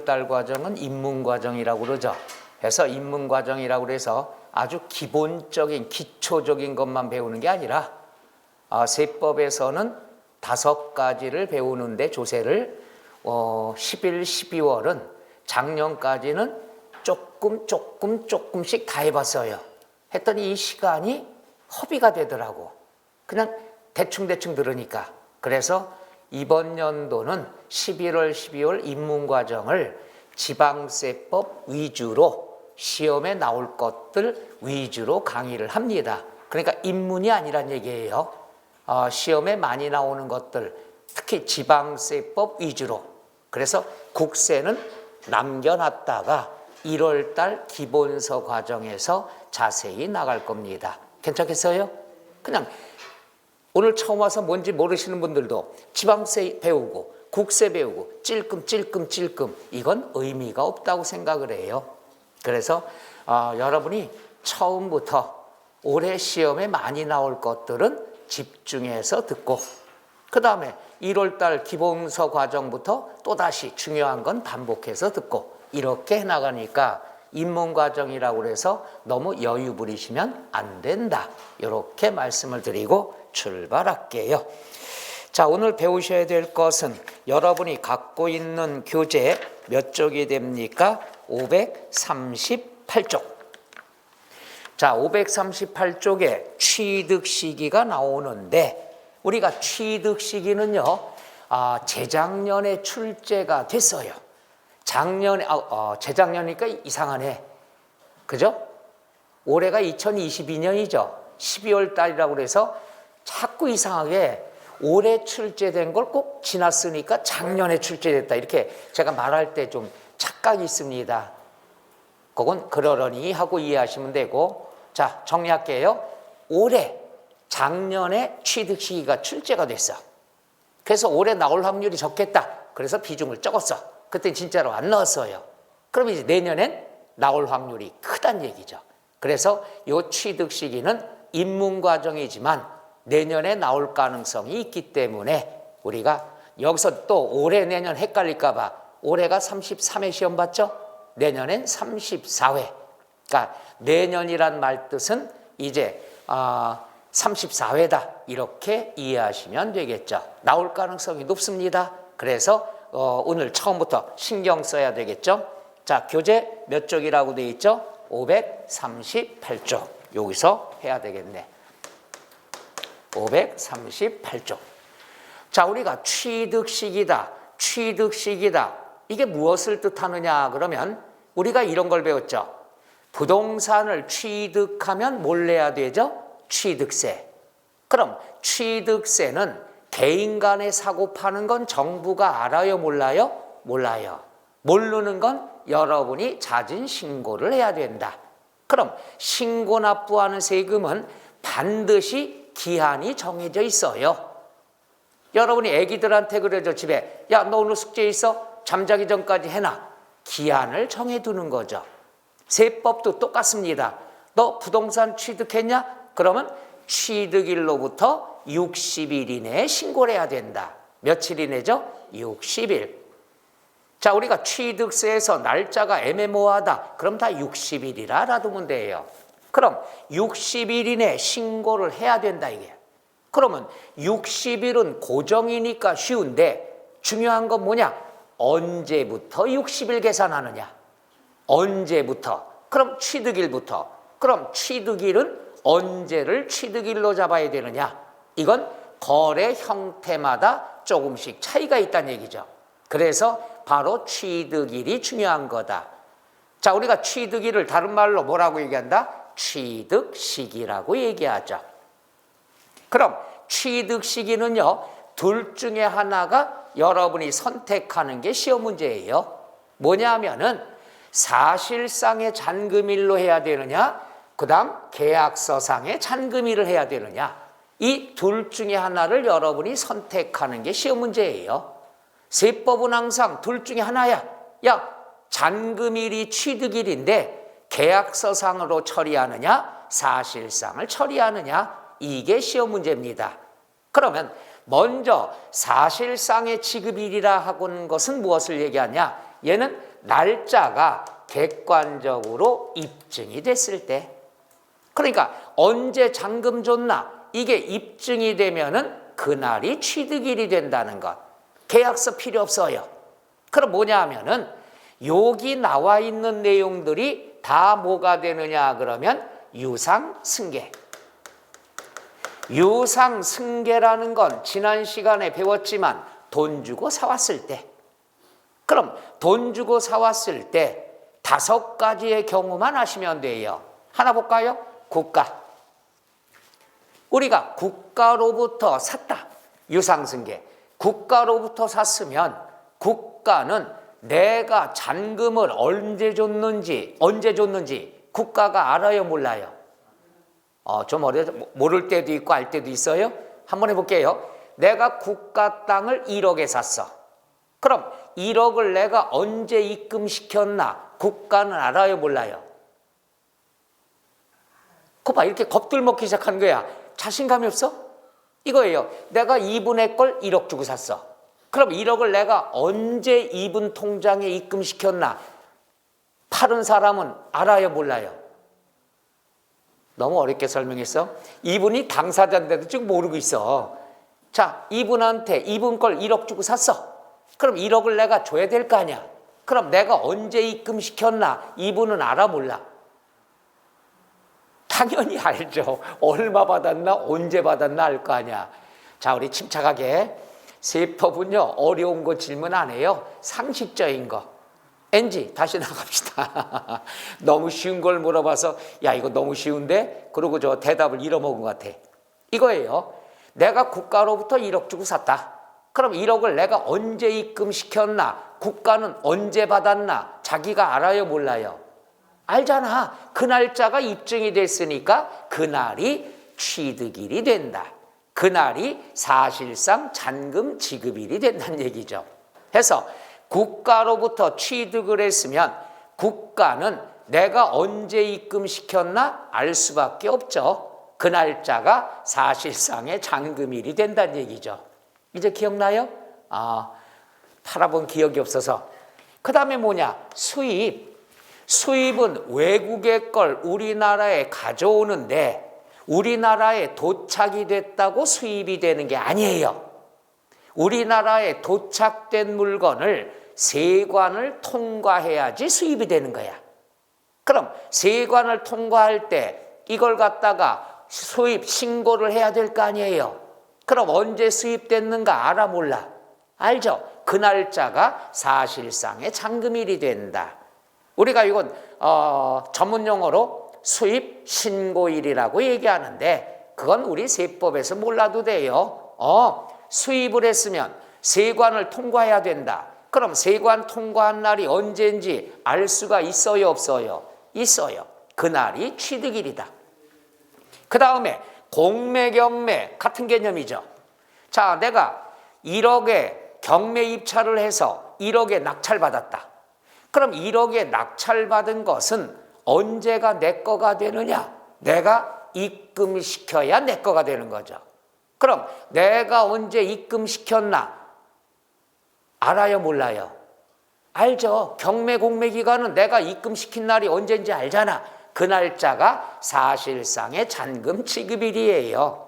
1월달 과정은 입문과정이라고 그러죠. 그래서 입문과정이라고 그래서 아주 기본적인 기초적인 것만 배우는 게 아니라 세법에서는 5가지를 배우는데 조세를 11, 12월은 작년까지는 조금씩 다 해봤어요. 했더니 이 시간이 허비가 되더라고. 그냥 대충 들으니까. 그래서 이번 연도는 11월, 12월 입문과정을 지방세법 위주로 시험에 나올 것들 위주로 강의를 합니다. 그러니까 입문이 아니란 얘기예요. 시험에 많이 나오는 것들, 특히 지방세법 위주로. 그래서 국세는 남겨놨다가 1월달 기본서 과정에서 자세히 나갈 겁니다. 괜찮겠어요? 그냥 오늘 처음 와서 뭔지 모르시는 분들도 지방세 배우고 국세 배우고 찔끔 이건 의미가 없다고 생각을 해요. 그래서 여러분이 처음부터 올해 시험에 많이 나올 것들은 집중해서 듣고 그 다음에 1월달 기본서 과정부터 또다시 중요한 건 반복해서 듣고 이렇게 해나가니까 입문과정이라고 해서 너무 여유 부리시면 안 된다. 이렇게 말씀을 드리고 출발할게요. 자, 오늘 배우셔야 될 것은 여러분이 갖고 있는 교재 몇 쪽이 됩니까? 538쪽. 자, 538쪽에 취득시기가 나오는데 우리가 취득시기는요, 재작년에 출제가 됐어요. 작년에, 재작년이니까 이상하네. 그죠? 올해가 2022년이죠. 12월 달이라고 그래서 자꾸 이상하게 올해 출제된 걸 꼭 지났으니까 작년에 출제됐다. 이렇게 제가 말할 때 좀 착각이 있습니다. 그건 그러려니 하고 이해하시면 되고. 자, 정리할게요. 올해, 작년에 취득시기가 출제가 됐어. 그래서 올해 나올 확률이 적겠다. 그래서 비중을 적었어. 그때 진짜로 안 나왔어요. 그럼 이제 내년엔 나올 확률이 크다는 얘기죠. 그래서 이 취득 시기는 입문 과정이지만 내년에 나올 가능성이 있기 때문에 우리가 여기서 또 올해 내년 헷갈릴까 봐 올해가 33회 시험 봤죠? 내년엔 34회. 그러니까 내년이란 말 뜻은 이제 34회다. 이렇게 이해하시면 되겠죠. 나올 가능성이 높습니다. 그래서 오늘 처음부터 신경 써야 되겠죠. 자, 교재 몇 쪽이라고 되어 있죠? 538쪽. 여기서 해야 되겠네. 538쪽. 자, 우리가 취득시기다. 이게 무엇을 뜻하느냐 그러면 우리가 이런 걸 배웠죠. 부동산을 취득하면 뭘 내야 되죠? 취득세. 그럼 취득세는 개인 간에 사고 파는 건 정부가 알아요? 몰라요? 몰라요. 모르는 건 여러분이 잦은 신고를 해야 된다. 그럼 신고 납부하는 세금은 반드시 기한이 정해져 있어요. 여러분이 애기들한테 그러죠. 집에 야, 너 오늘 숙제 있어? 잠자기 전까지 해놔. 기한을 정해두는 거죠. 세법도 똑같습니다. 너 부동산 취득했냐? 그러면 취득일로부터 60일 이내에 신고를 해야 된다. 며칠 이내죠? 60일. 자, 우리가 취득세에서 날짜가 애매모호하다. 그럼 다 60일이라 놔두면 돼요. 그럼 60일 이내에 신고를 해야 된다 이게. 그러면 60일은 고정이니까 쉬운데 중요한 건 뭐냐? 언제부터 60일 계산하느냐? 언제부터? 그럼 취득일부터. 그럼 취득일은 언제를 취득일로 잡아야 되느냐? 이건 거래 형태마다 조금씩 차이가 있다는 얘기죠. 그래서 바로 취득일이 중요한 거다. 자, 우리가 취득일을 다른 말로 뭐라고 얘기한다? 취득시기라고 얘기하죠. 그럼 취득시기는요, 둘 중에 하나가 여러분이 선택하는 게 시험 문제예요. 뭐냐면은 사실상의 잔금일로 해야 되느냐, 그 다음 계약서상의 잔금일을 해야 되느냐, 이 둘 중에 하나를 여러분이 선택하는 게 시험 문제예요. 세법은 항상 둘 중에 하나야. 야, 잔금일이 취득일인데 계약서상으로 처리하느냐, 사실상을 처리하느냐, 이게 시험 문제입니다. 그러면 먼저 사실상의 지급일이라 하는 것은 무엇을 얘기하냐? 얘는 날짜가 객관적으로 입증이 됐을 때, 그러니까 언제 잔금 줬나 이게 입증이 되면은 그날이 취득일이 된다는 것. 계약서 필요 없어요. 그럼 뭐냐 하면은 여기 나와 있는 내용들이 다 뭐가 되느냐 그러면 유상승계. 유상승계라는 건 지난 시간에 배웠지만 돈 주고 사왔을 때, 그럼 돈 주고 사왔을 때 5가지의 경우만 하시면 돼요. 하나 볼까요? 국가. 우리가 국가로부터 샀다. 유상승계. 국가로부터 샀으면 국가는 내가 잔금을 언제 줬는지 국가가 알아요, 몰라요? 좀 모를 때도 있고 알 때도 있어요. 한번 해볼게요. 내가 국가 땅을 1억에 샀어. 그럼 1억을 내가 언제 입금시켰나 국가는 알아요, 몰라요? 그거 봐, 이렇게 겁들 먹기 시작하는 거야. 자신감이 없어? 이거예요. 내가 2분의 걸 1억 주고 샀어. 그럼 1억을 내가 언제 2분 통장에 입금시켰나 팔은 사람은 알아요, 몰라요? 너무 어렵게 설명했어. 이분이 당사자인데도 지금 모르고 있어. 자, 이분한테 2분 걸 1억 주고 샀어. 그럼 1억을 내가 줘야 될 거 아니야. 그럼 내가 언제 입금시켰나 이분은 알아, 몰라? 당연히 알죠. 얼마 받았나 언제 받았나 알 거 아니야. 자, 우리 침착하게. 세법은요 어려운 거 질문 안 해요. 상식적인 거. NG 다시 나갑시다. 너무 쉬운 걸 물어봐서 야 이거 너무 쉬운데? 그러고 저 대답을 잃어먹은 것 같아. 이거예요. 내가 국가로부터 1억 주고 샀다. 그럼 1억을 내가 언제 입금시켰나 국가는 언제 받았나 자기가 알아요, 몰라요? 알잖아. 그 날짜가 입증이 됐으니까 그날이 취득일이 된다. 그날이 사실상 잔금 지급일이 된다는 얘기죠. 해서 국가로부터 취득을 했으면 국가는 내가 언제 입금시켰나 알 수밖에 없죠. 그 날짜가 사실상의 잔금일이 된다는 얘기죠. 이제 기억나요? 팔아본 기억이 없어서. 그 다음에 뭐냐? 수입. 수입은 외국의 걸 우리나라에 가져오는데 우리나라에 도착이 됐다고 수입이 되는 게 아니에요. 우리나라에 도착된 물건을 세관을 통과해야지 수입이 되는 거야. 그럼 세관을 통과할 때 이걸 갖다가 수입 신고를 해야 될 거 아니에요. 그럼 언제 수입됐는가 알아, 몰라? 알죠? 그 날짜가 사실상의 잔금일이 된다. 우리가 이건 전문 용어로 수입 신고일이라고 얘기하는데 그건 우리 세법에서 몰라도 돼요. 수입을 했으면 세관을 통과해야 된다. 그럼 세관 통과한 날이 언제인지 알 수가 있어요, 없어요? 있어요. 그날이 취득일이다. 그 다음에 공매, 경매 같은 개념이죠. 자, 내가 1억에 경매 입찰을 해서 1억에 낙찰받았다. 그럼 1억에 낙찰받은 것은 언제가 내 거가 되느냐? 내가 입금시켜야 내 거가 되는 거죠. 그럼 내가 언제 입금시켰나? 알아요, 몰라요? 알죠. 경매, 공매 기간은 내가 입금시킨 날이 언제인지 알잖아. 그 날짜가 사실상의 잔금 지급일이에요.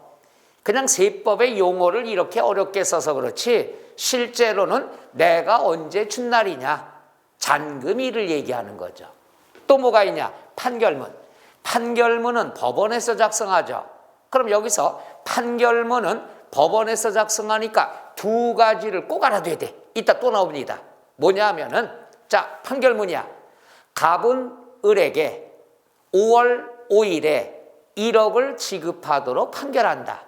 그냥 세법의 용어를 이렇게 어렵게 써서 그렇지 실제로는 내가 언제 준 날이냐? 잔금일을 얘기하는 거죠. 또 뭐가 있냐? 판결문. 판결문은 법원에서 작성하죠. 그럼 여기서 판결문은 법원에서 작성하니까 2가지를 꼭 알아둬야 돼. 이따 또 나옵니다. 뭐냐 하면은 자, 판결문이야. 갑은 을에게 5월 5일에 1억을 지급하도록 판결한다.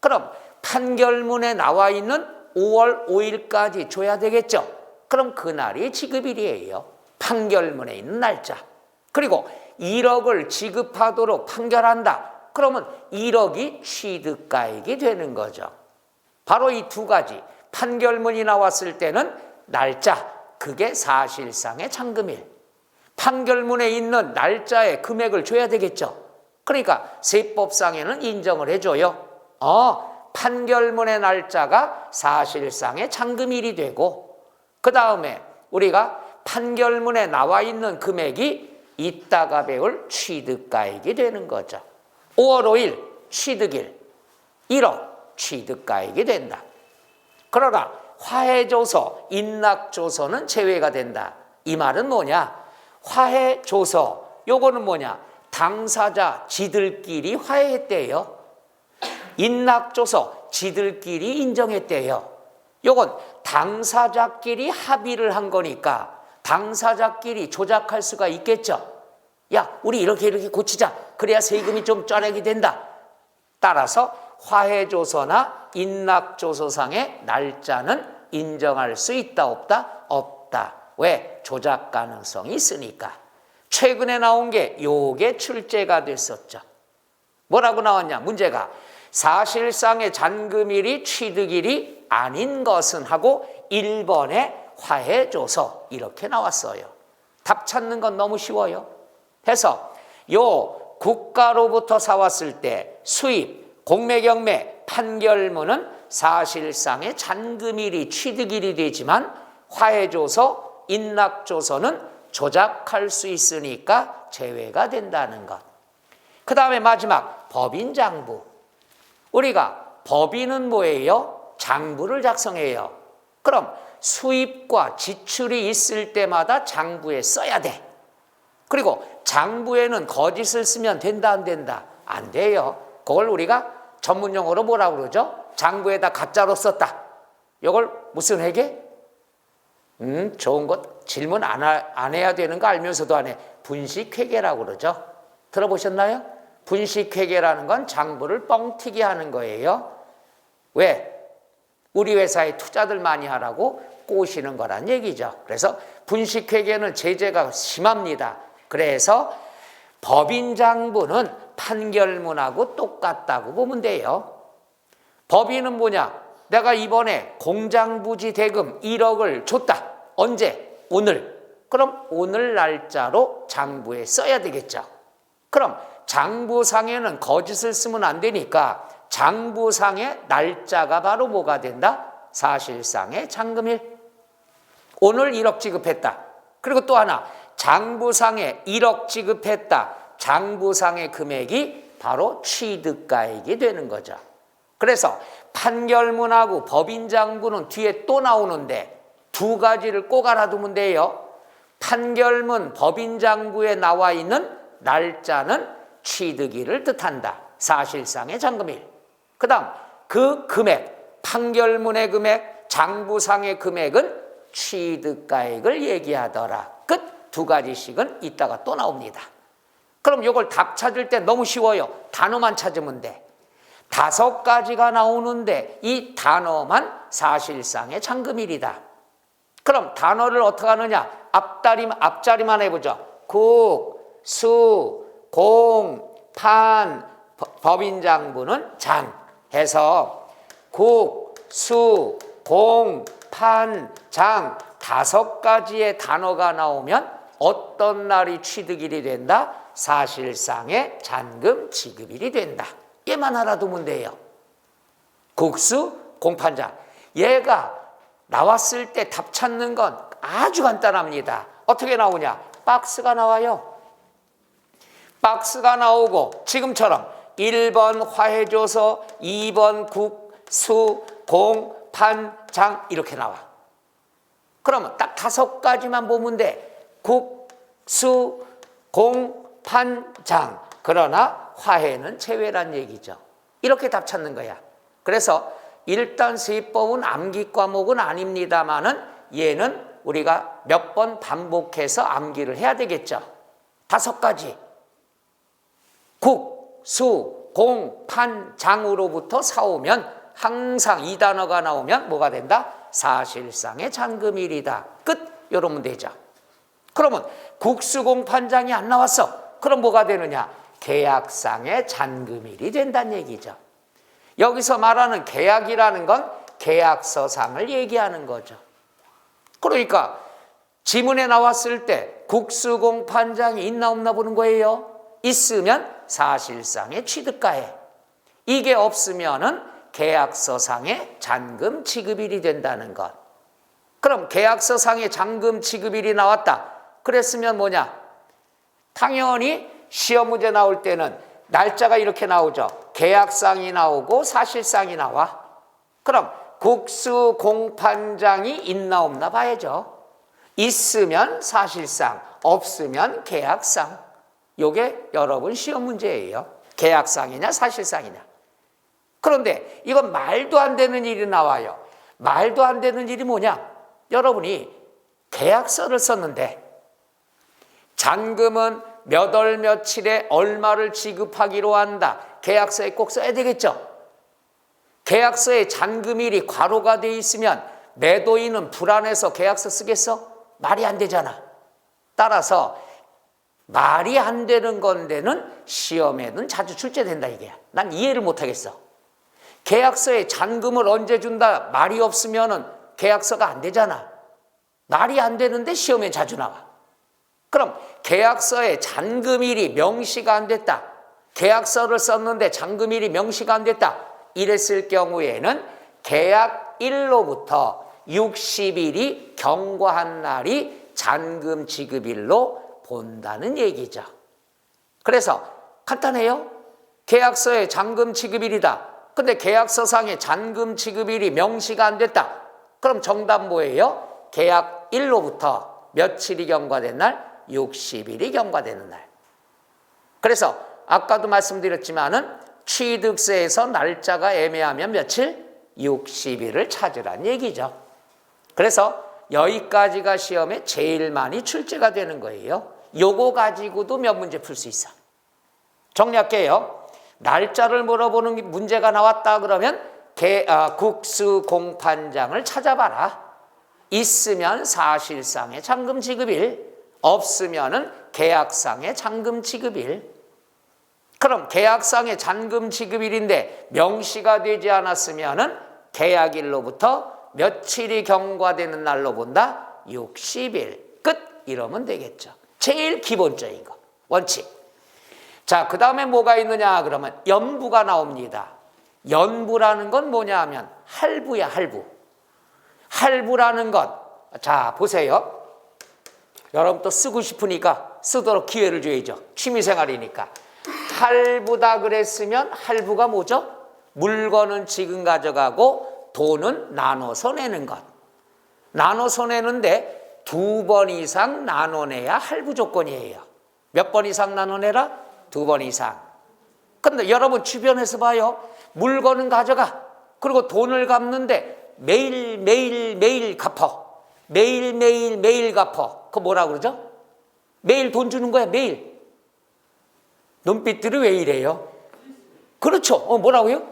그럼 판결문에 나와 있는 5월 5일까지 줘야 되겠죠. 그럼 그날이 지급일이에요. 판결문에 있는 날짜. 그리고 1억을 지급하도록 판결한다. 그러면 1억이 취득가액이 되는 거죠. 바로 이 2가지. 판결문이 나왔을 때는 날짜, 그게 사실상의 잔금일. 판결문에 있는 날짜에 금액을 줘야 되겠죠. 그러니까 세법상에는 인정을 해줘요. 판결문의 날짜가 사실상의 잔금일이 되고 그 다음에 우리가 판결문에 나와 있는 금액이 이따가 배울 취득가액이 되는 거죠. 5월 5일 취득일 1억 취득가액이 된다. 그러나 화해조서, 인락조서는 제외가 된다. 이 말은 뭐냐? 화해조서 요거는 뭐냐? 당사자 지들끼리 화해했대요. 인락조서 지들끼리 인정했대요. 요건 당사자끼리 합의를 한 거니까 당사자끼리 조작할 수가 있겠죠. 야, 우리 이렇게 고치자. 그래야 세금이 좀 쩌내게 된다. 따라서 화해조서나 인락조서상의 날짜는 인정할 수 있다 없다? 없다. 왜? 조작 가능성이 있으니까. 최근에 나온 게 요게 출제가 됐었죠. 뭐라고 나왔냐? 문제가 사실상의 잔금일이 취득일이 아닌 것은 하고 1번에 화해조서 이렇게 나왔어요. 답 찾는 건 너무 쉬워요. 해서 요 국가로부터 사왔을 때 수입, 공매경매, 판결문은 사실상의 잔금일이 취득일이 되지만 화해조서, 인락조서는 조작할 수 있으니까 제외가 된다는 것. 그 다음에 마지막 법인장부. 우리가 법인은 뭐예요? 장부를 작성해요. 그럼 수입과 지출이 있을 때마다 장부에 써야 돼. 그리고 장부에는 거짓을 쓰면 된다 안 된다? 안 돼요. 그걸 우리가 전문용어로 뭐라고 그러죠? 장부에다 가짜로 썼다. 이걸 무슨 회계? 좋은 것 질문 안 해야 되는 거 알면서도 안 해. 분식회계라고 그러죠. 들어보셨나요? 분식회계라는 건 장부를 뻥튀기 하는 거예요. 왜? 우리 회사에 투자들 많이 하라고 꼬시는 거란 얘기죠. 그래서 분식회계는 제재가 심합니다. 그래서 법인장부는 판결문하고 똑같다고 보면 돼요. 법인은 뭐냐? 내가 이번에 공장부지 대금 1억을 줬다. 언제? 오늘. 그럼 오늘 날짜로 장부에 써야 되겠죠. 그럼 장부상에는 거짓을 쓰면 안 되니까 장부상의 날짜가 바로 뭐가 된다? 사실상의 잔금일. 오늘 1억 지급했다. 그리고 또 하나, 장부상에 1억 지급했다. 장부상의 금액이 바로 취득가액이 되는 거죠. 그래서 판결문하고 법인장부는 뒤에 또 나오는데 두 가지를 꼭 알아두면 돼요. 판결문, 법인장부에 나와 있는 날짜는 취득일을 뜻한다. 사실상의 잔금일. 그 다음 그 금액, 판결문의 금액, 장부상의 금액은 취득가액을 얘기하더라. 끝. 두 가지씩은 이따가 또 나옵니다. 그럼 이걸 답 찾을 때 너무 쉬워요. 단어만 찾으면 돼. 5가지가 나오는데 이 단어만 사실상의 잔금일이다. 그럼 단어를 어떻게 하느냐? 앞자리만 해보죠. 국, 수, 공, 판, 법인장부는 장 해서 국, 수, 공, 판, 장 5가지의 단어가 나오면 어떤 날이 취득일이 된다? 사실상의 잔금 지급일이 된다. 얘만 알아두면 돼요. 국수, 공판장. 얘가 나왔을 때 답 찾는 건 아주 간단합니다. 어떻게 나오냐? 박스가 나와요. 박스가 나오고 지금처럼 1번 화해조서, 2번 국, 수, 공, 판, 장 이렇게 나와. 그러면 딱 5가지만 보면 돼. 국, 수, 공, 판, 장. 그러나 화해는 제외란 얘기죠. 이렇게 답 찾는 거야. 그래서 일단 세법은 암기 과목은 아닙니다만은 얘는 우리가 몇 번 반복해서 암기를 해야 되겠죠. 5가지. 국, 수, 공, 판, 장으로부터 사오면 항상 이 단어가 나오면 뭐가 된다? 사실상의 잔금일이다. 끝. 이러면 되죠. 그러면 국수공판장이 안 나왔어. 그럼 뭐가 되느냐? 계약상의 잔금일이 된다는 얘기죠. 여기서 말하는 계약이라는 건 계약서상을 얘기하는 거죠. 그러니까 지문에 나왔을 때 국수공판장이 있나 없나 보는 거예요. 있으면 사실상의 취득가액. 이게 없으면은 계약서상의 잔금 지급일이 된다는 것. 그럼 계약서상의 잔금 지급일이 나왔다. 그랬으면 뭐냐? 당연히 시험 문제 나올 때는 날짜가 이렇게 나오죠. 계약상이 나오고 사실상이 나와. 그럼 국수 공판장이 있나 없나 봐야죠. 있으면 사실상, 없으면 계약상. 요게 여러분 시험 문제예요. 계약상이냐 사실상이냐. 그런데 이건 말도 안 되는 일이 나와요. 말도 안 되는 일이 뭐냐? 여러분이 계약서를 썼는데 잔금은 몇 월 며칠에 얼마를 지급하기로 한다. 계약서에 꼭 써야 되겠죠. 계약서에 잔금일이 괄호가 돼 있으면 매도인은 불안해서 계약서 쓰겠어? 말이 안 되잖아. 따라서 말이 안 되는 건데는 시험에는 자주 출제된다 이게야. 난 이해를 못 하겠어. 계약서에 잔금을 언제 준다 말이 없으면은 계약서가 안 되잖아. 말이 안 되는데 시험에 자주 나와. 그럼 계약서에 잔금일이 명시가 안 됐다. 계약서를 썼는데 잔금일이 명시가 안 됐다. 이랬을 경우에는 계약일로부터 60일이 경과한 날이 잔금 지급일로 본다는 얘기죠. 그래서 간단해요. 계약서에 잔금 지급일이다. 근데 계약서상에 잔금 지급일이 명시가 안 됐다. 그럼 정답 뭐예요? 계약일로부터 며칠이 경과된 날? 60일이 경과되는 날. 그래서 아까도 말씀드렸지만은 취득세에서 날짜가 애매하면 며칠? 60일을 찾으란 얘기죠. 그래서 여기까지가 시험에 제일 많이 출제가 되는 거예요. 요거 가지고도 몇 문제 풀 수 있어. 정리할게요. 날짜를 물어보는 문제가 나왔다 그러면 국수 공판장을 찾아봐라. 있으면 사실상의 잔금 지급일, 없으면은 계약상의 잔금 지급일. 그럼 계약상의 잔금 지급일인데 명시가 되지 않았으면은 계약일로부터 며칠이 경과되는 날로 본다? 60일. 끝. 이러면 되겠죠. 제일 기본적인 거. 원칙. 자, 그 다음에 뭐가 있느냐 그러면 연부가 나옵니다. 연부라는 건 뭐냐 하면 할부야, 할부. 할부라는 것. 자, 보세요. 여러분 또 쓰고 싶으니까 쓰도록 기회를 줘야죠. 취미생활이니까. 할부다 그랬으면 할부가 뭐죠? 물건은 지금 가져가고 돈은 나눠서 내는 것. 나눠서 내는데 2번 이상 나눠내야 할부 조건이에요. 몇 번 이상 나눠내라? 2번 이상. 근데 여러분 주변에서 봐요. 물건은 가져가. 그리고 돈을 갚는데 매일 갚어. 매일 갚어. 그거 뭐라 그러죠? 매일 돈 주는 거야, 매일. 눈빛들이 왜 이래요? 그렇죠. 뭐라고요?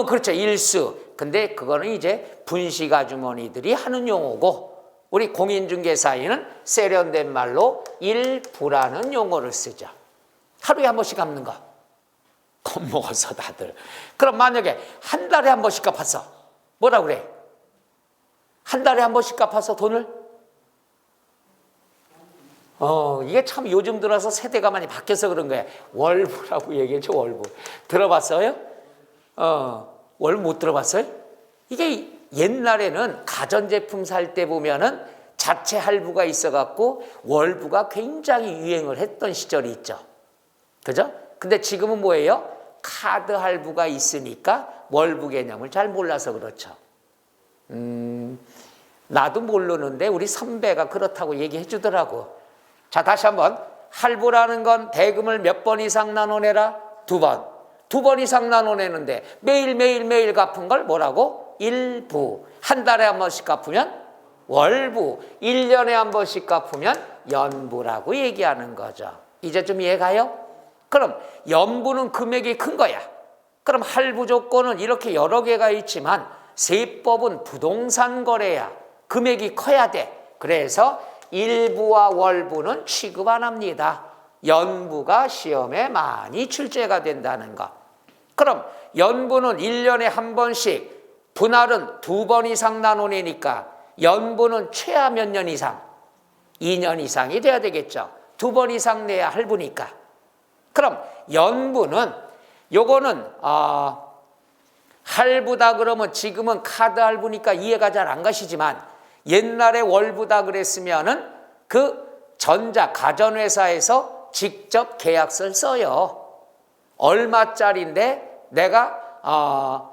그렇죠. 일수. 근데 그거는 이제 분식 아주머니들이 하는 용어고 우리 공인중개사에는 세련된 말로 일부라는 용어를 쓰죠. 하루에 한 번씩 갚는 거. 겁먹어서 다들. 그럼 만약에 한 달에 한 번씩 갚았어. 뭐라 그래? 한 달에 한 번씩 갚아서 돈을? 이게 참 요즘 들어서 세대가 많이 바뀌어서 그런 거야. 월부라고 얘기했죠, 월부. 들어봤어요? 월부 못 들어봤어요? 이게 옛날에는 가전제품 살 때 보면은 자체 할부가 있어갖고 월부가 굉장히 유행을 했던 시절이 있죠. 그죠? 근데 지금은 뭐예요? 카드 할부가 있으니까 월부 개념을 잘 몰라서 그렇죠. 나도 모르는데 우리 선배가 그렇다고 얘기해 주더라고. 자, 다시 한번. 할부라는 건 대금을 몇 번 이상 나눠내라? 2번. 2번 이상 나눠내는데 매일 갚은 걸 뭐라고? 일부. 한 달에 한 번씩 갚으면 월부. 1년에 한 번씩 갚으면 연부라고 얘기하는 거죠. 이제 좀 이해가요? 그럼 연부는 금액이 큰 거야. 그럼 할부 조건은 이렇게 여러 개가 있지만 세법은 부동산 거래야. 금액이 커야 돼. 그래서 일부와 월부는 취급 안 합니다. 연부가 시험에 많이 출제가 된다는 것. 그럼 연부는 1년에 한 번씩, 분할은 2번 이상 나눠내니까 연부는 최하 몇 년 이상? 2년 이상이 돼야 되겠죠. 2번 이상 내야 할부니까. 그럼 연부는 요거는 할부다 그러면 지금은 카드 할부니까 이해가 잘 안 가시지만 옛날에 월부다 그랬으면은 그 가전회사에서 직접 계약서를 써요. 얼마짜리인데 내가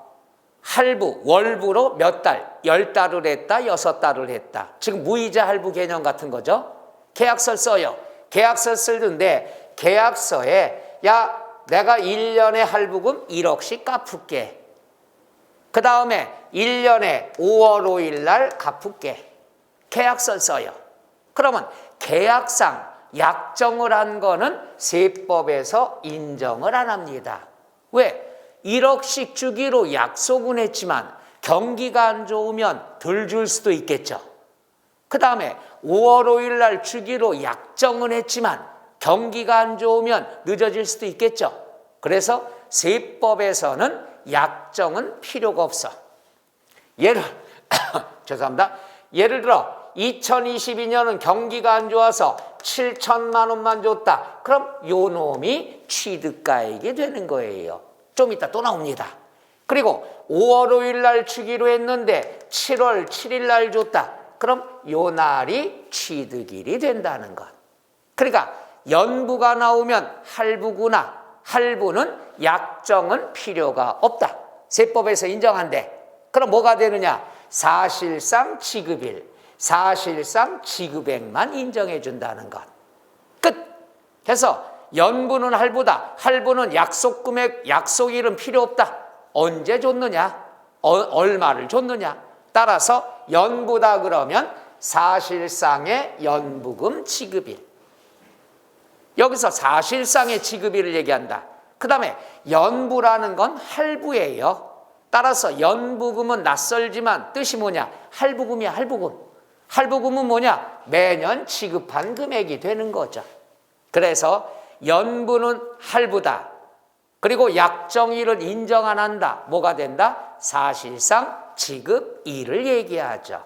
할부, 월부로 몇 달, 10달을 했다, 6달을 했다. 지금 무이자 할부 개념 같은 거죠. 계약서를 써요. 계약서를 쓰는데 계약서에 야, 내가 1년에 할부금 1억씩 갚을게. 그 다음에 1년에 5월 5일 날 갚을게. 계약서를 써요. 그러면 계약상 약정을 한 거는 세법에서 인정을 안 합니다. 왜? 1억씩 주기로 약속은 했지만 경기가 안 좋으면 덜 줄 수도 있겠죠. 그 다음에 5월 5일 날 주기로 약정은 했지만 경기가 안 좋으면 늦어질 수도 있겠죠. 그래서 세법에서는 약정은 필요가 없어. 죄송합니다. 예를 들어 2022년은 경기가 안 좋아서 7천만 원만 줬다. 그럼 요 놈이 취득가액이 되는 거예요. 좀 이따 또 나옵니다. 그리고 5월 5일 날 주기로 했는데 7월 7일 날 줬다. 그럼 요 날이 취득일이 된다는 것. 그러니까 연부가 나오면 할부구나. 할부는 약정은 필요가 없다. 세법에서 인정한대. 그럼 뭐가 되느냐? 사실상 지급일, 사실상 지급액만 인정해 준다는 것. 끝. 해서 연부는 할부다. 할부는 약속금액, 약속일은 필요 없다. 언제 줬느냐? 얼마를 줬느냐? 따라서 연부다 그러면 사실상의 연부금 지급일. 여기서 사실상의 지급일을 얘기한다. 그 다음에 연부라는 건 할부예요. 따라서 연부금은 낯설지만 뜻이 뭐냐? 할부금이야, 할부금. 할부금은 뭐냐? 매년 지급한 금액이 되는 거죠. 그래서 연부는 할부다. 그리고 약정일을 인정 안 한다. 뭐가 된다? 사실상 지급일을 얘기하죠.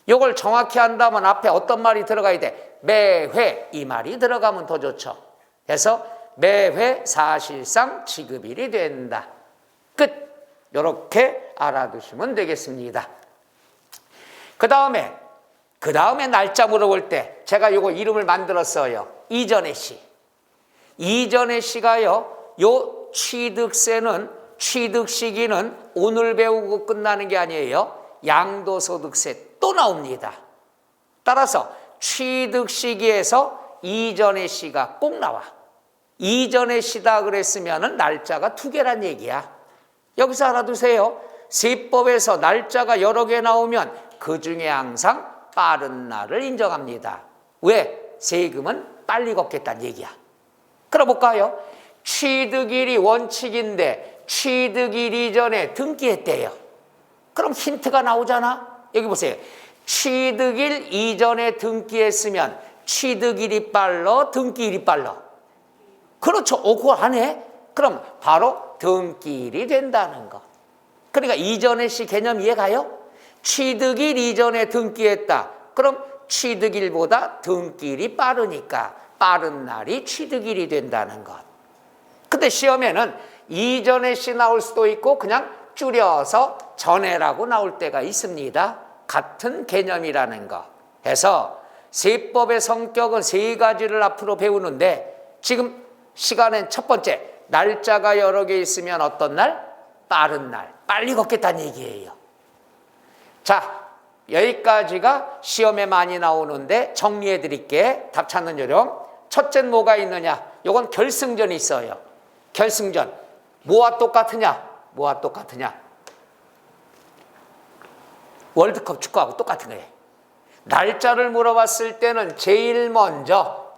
이걸 정확히 한다면 앞에 어떤 말이 들어가야 돼? 매회 이 말이 들어가면 더 좋죠. 그래서 매회 사실상 지급일이 된다. 끝. 이렇게 알아두시면 되겠습니다. 그 다음에 날짜 물어볼 때 제가 이거 이름을 만들었어요. 이전의 시. 이전의 시가요. 요 취득세는 취득 시기는 오늘 배우고 끝나는 게 아니에요. 양도소득세 또 나옵니다. 따라서 취득 시기에서 이전의 시가 꼭 나와. 이전의 시다 그랬으면 날짜가 2개란 얘기야. 여기서 알아두세요. 세법에서 날짜가 여러 개 나오면 그 중에 항상 빠른 날을 인정합니다. 왜? 세금은 빨리 걷겠다는 얘기야. 그럼 볼까요? 취득일이 원칙인데 취득일 이전에 등기했대요. 그럼 힌트가 나오잖아. 여기 보세요. 취득일 이전에 등기했으면 취득일이 빨라, 등기일이 빨라? 그렇죠. 그거 안 해? 그럼 바로 등기일이 된다는 거. 그러니까 이전의 시 개념 이해가요? 취득일 이전에 등기했다. 그럼 취득일보다 등기일이 빠르니까 빠른 날이 취득일이 된다는 것. 근데 시험에는 이전의 시 나올 수도 있고 그냥 줄여서 전에라고 나올 때가 있습니다. 같은 개념이라는 거. 해서 세법의 성격은 3가지를 앞으로 배우는데 지금 시간은 첫 번째, 날짜가 여러 개 있으면 어떤 날? 빠른 날. 빨리 걷겠다는 얘기예요. 자, 여기까지가 시험에 많이 나오는데 정리해 드릴게. 답 찾는 요령. 첫째는 뭐가 있느냐? 요건 결승전이 있어요. 결승전. 뭐와 똑같으냐? 뭐와 똑같으냐? 월드컵 축구하고 똑같은 거예요. 날짜를 물어봤을 때는 제일 먼저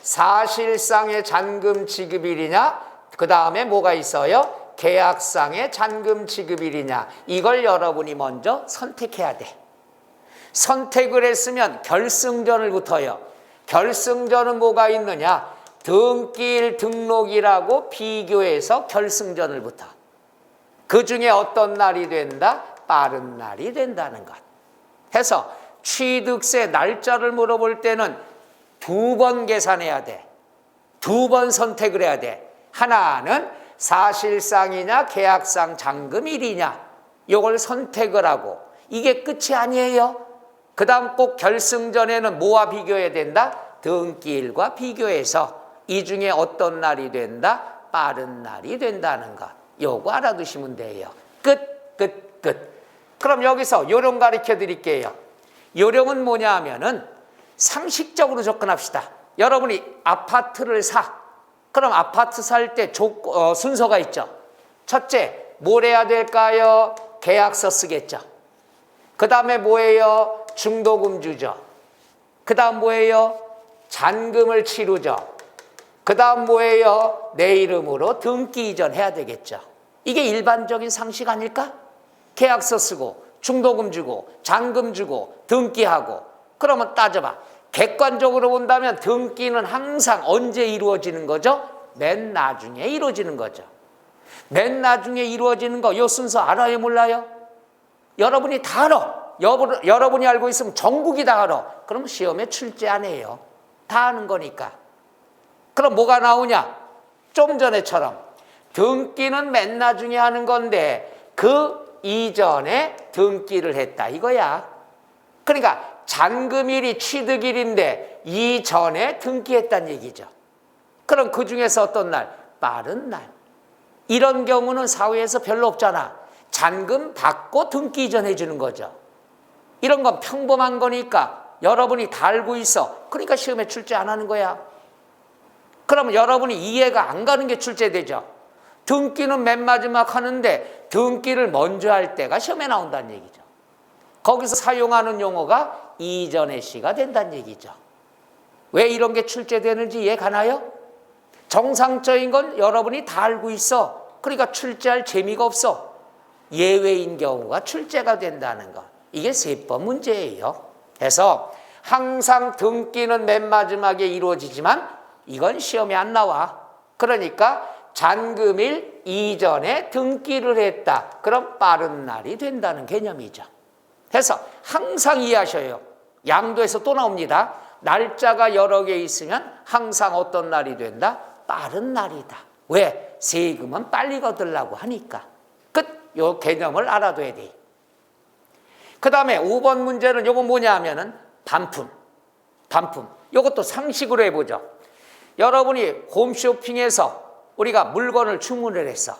사실상의 잔금 지급일이냐? 그 다음에 뭐가 있어요? 계약상의 잔금 지급일이냐? 이걸 여러분이 먼저 선택해야 돼. 선택을 했으면 결승전을 붙어요. 결승전은 뭐가 있느냐? 등기일 등록이라고 비교해서 결승전을 붙어. 그 중에 어떤 날이 된다? 빠른 날이 된다는 것. 해서 취득세 날짜를 물어볼 때는 2번 계산해야 돼. 2번 선택을 해야 돼. 하나는 사실상이냐 계약상 잔금일이냐 이걸 선택을 하고 이게 끝이 아니에요. 그 다음 꼭 결승전에는 뭐와 비교해야 된다? 등기일과 비교해서 이 중에 어떤 날이 된다? 빠른 날이 된다는 것. 요거 알아두시면 돼요. 끝. 그럼 여기서 요령 가르쳐 드릴게요. 요령은 뭐냐 하면은 상식적으로 접근합시다. 여러분이 아파트를 사. 그럼 아파트 살 때 순서가 있죠. 첫째, 뭘 해야 될까요? 계약서 쓰겠죠. 그 다음에 뭐예요? 중도금 주죠. 그 다음 뭐예요? 잔금을 치르죠. 그 다음 뭐예요? 내 이름으로 등기 이전해야 되겠죠. 이게 일반적인 상식 아닐까? 계약서 쓰고 중도금 주고 잔금 주고 등기하고. 그러면 따져봐. 객관적으로 본다면 등기는 항상 언제 이루어지는 거죠? 맨 나중에 이루어지는 거죠. 맨 나중에 이루어지는 거 요 순서 알아요, 몰라요? 여러분이 다 알아. 여러분이 알고 있으면 전국이 다 알아. 그럼 시험에 출제 안 해요. 다 아는 거니까. 그럼 뭐가 나오냐? 좀 전에처럼 등기는 맨 나중에 하는 건데 그 이전에 등기를 했다 이거야. 그러니까 잔금일이 취득일인데 이전에 등기했다는 얘기죠. 그럼 그 중에서 어떤 날? 빠른 날. 이런 경우는 사회에서 별로 없잖아. 잔금 받고 등기 이전해 주는 거죠. 이런 건 평범한 거니까 여러분이 다 알고 있어. 그러니까 시험에 출제 안 하는 거야. 그러면 여러분이 이해가 안 가는 게 출제되죠. 등기는 맨 마지막 하는데 등기를 먼저 할 때가 시험에 나온다는 얘기죠. 거기서 사용하는 용어가 이전의 시가 된다는 얘기죠. 왜 이런 게 출제되는지 이해 가나요? 정상적인 건 여러분이 다 알고 있어. 그러니까 출제할 재미가 없어. 예외인 경우가 출제가 된다는 것. 이게 세법 문제예요. 그래서 항상 등기는 맨 마지막에 이루어지지만 이건 시험에 안 나와. 그러니까 잔금일 이전에 등기를 했다. 그럼 빠른 날이 된다는 개념이죠. 그래서 항상 이해하셔요. 양도에서 또 나옵니다. 날짜가 여러 개 있으면 항상 어떤 날이 된다? 빠른 날이다. 왜? 세금은 빨리 거두려고 하니까. 끝. 요 개념을 알아둬야 돼. 그 다음에 5번 문제는 요거 뭐냐 하면은 반품. 요것도 상식으로 해보죠. 여러분이 홈쇼핑에서 우리가 물건을 주문을 했어.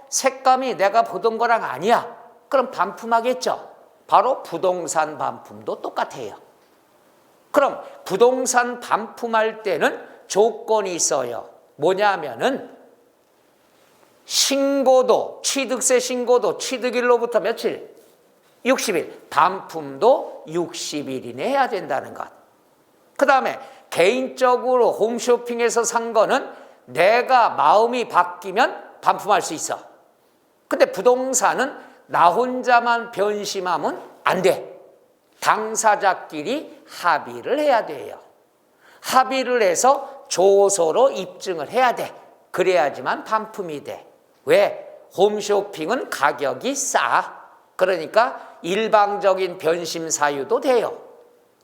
색감이 내가 보던 거랑 아니야. 그럼 반품하겠죠. 바로 부동산 반품도 똑같아요. 그럼 부동산 반품할 때는 조건이 있어요. 뭐냐면은 신고도, 취득세 신고도 취득일로부터 며칠? 60일. 반품도 60일 이내 해야 된다는 것. 그 다음에 개인적으로 홈쇼핑에서 산 거는 내가 마음이 바뀌면 반품할 수 있어. 근데 부동산은 나 혼자만 변심하면 안 돼. 당사자끼리 합의를 해야 돼요. 합의를 해서 조서로 입증을 해야 돼. 그래야지만 반품이 돼. 왜? 홈쇼핑은 가격이 싸. 그러니까 일방적인 변심 사유도 돼요.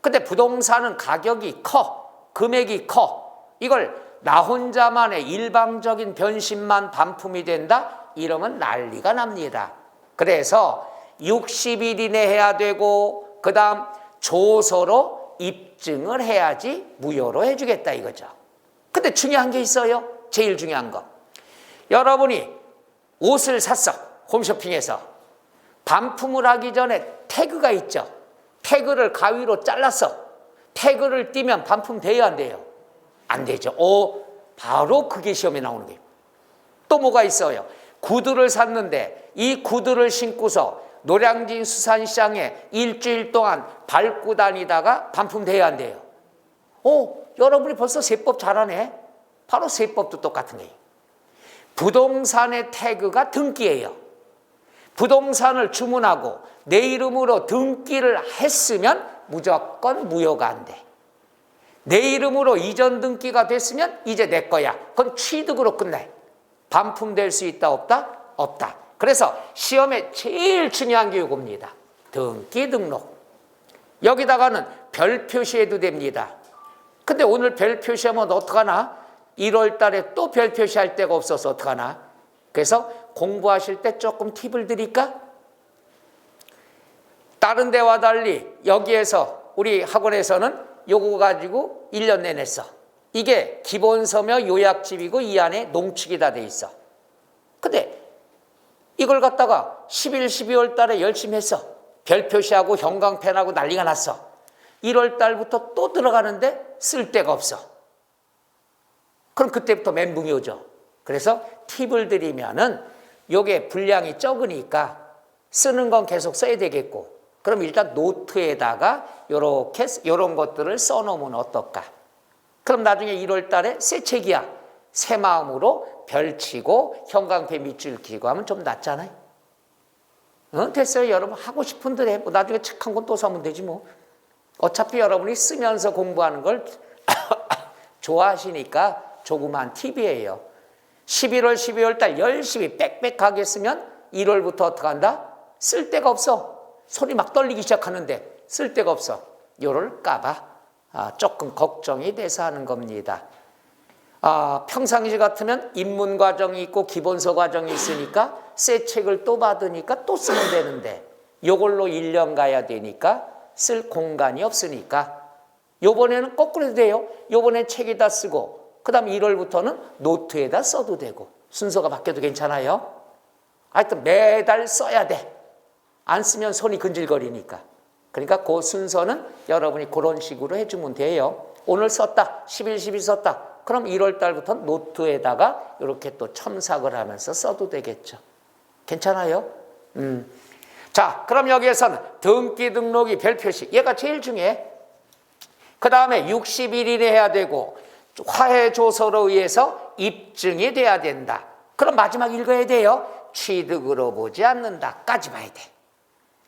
근데 부동산은 가격이 커. 금액이 커. 이걸 나 혼자만의 일방적인 변심만 반품이 된다? 이러면 난리가 납니다. 그래서 60일 이내 해야 되고 그 다음 조서로 입증을 해야지 무효로 해주겠다 이거죠. 근데 중요한 게 있어요. 제일 중요한 거. 여러분이 옷을 샀어. 홈쇼핑에서. 반품을 하기 전에 태그가 있죠. 태그를 가위로 잘랐어. 태그를 띄면 반품돼야 안 돼요? 안 되죠. 바로 그게 시험에 나오는 거예요. 또 뭐가 있어요? 구두를 샀는데 이 구두를 신고서 노량진 수산시장에 일주일 동안 밟고 다니다가 반품돼야 안 돼요? 여러분이 벌써 세법 잘하네. 바로 세법도 똑같은 거예요. 부동산의 태그가 등기예요. 부동산을 주문하고 내 이름으로 등기를 했으면 무조건 무효가 안 돼. 내 이름으로 이전 등기가 됐으면 이제 내 거야. 그건 취득으로 끝나요. 반품될 수 있다 없다? 없다. 그래서 시험에 제일 중요한 게 이겁니다. 등기 등록. 여기다가는 별 표시해도 됩니다. 근데 오늘 별 표시하면 어떡하나? 1월 달에 또 별 표시할 데가 없어서 어떡하나? 그래서 공부하실 때 조금 팁을 드릴까? 다른 데와 달리 여기에서 우리 학원에서는 요거 가지고 1년 내내 써. 이게 기본서며 요약집이고 이 안에 농축이 다 돼 있어. 근데 이걸 갖다가 11, 12월 달에 열심히 했어. 별 표시하고 형광펜하고 난리가 났어. 1월 달부터 또 들어가는데 쓸 데가 없어. 그럼 그때부터 멘붕이 오죠. 그래서 팁을 드리면은 요게 분량이 적으니까 쓰는 건 계속 써야 되겠고, 그럼 일단 노트에다가 요렇게 요런 것들을 써놓으면 어떨까? 그럼 나중에 1월 달에 새 책이야. 새 마음으로 별 치고 형광펜 밑줄 그리고 하면 좀 낫잖아요. 됐어요. 여러분 하고 싶은 대로 해. 뭐 나중에 책 한 권 또 사면 되지 뭐. 어차피 여러분이 쓰면서 공부하는 걸 좋아하시니까 조그만 팁이에요. 11월, 12월 달 열심히 빽빽하게 쓰면 1월부터 어떻게 한다? 쓸 데가 없어. 손이 막 떨리기 시작하는데 쓸 데가 없어. 요럴까봐 조금 걱정이 돼서 하는 겁니다. 평상시 같으면 입문 과정이 있고 기본서 과정이 있으니까 새 책을 또 받으니까 또 쓰면 되는데 요걸로 1년 가야 되니까 쓸 공간이 없으니까 요번에는 거꾸로 해도 돼요. 요번에 책에다 쓰고 그 다음 1월부터는 노트에다 써도 되고 순서가 바뀌어도 괜찮아요. 하여튼 매달 써야 돼. 안 쓰면 손이 근질거리니까. 그러니까 그 순서는 여러분이 그런 식으로 해주면 돼요. 오늘 썼다. 10일, 10일 썼다. 그럼 1월 달부터 노트에다가 이렇게 또 첨삭을 하면서 써도 되겠죠. 괜찮아요? 자, 그럼 여기에서는 등기 등록이 별 표시. 얘가 제일 중요해. 그 다음에 60일이 해야 되고 화해 조서로 의해서 입증이 돼야 된다. 그럼 마지막 읽어야 돼요. 취득으로 보지 않는다까지 봐야 돼.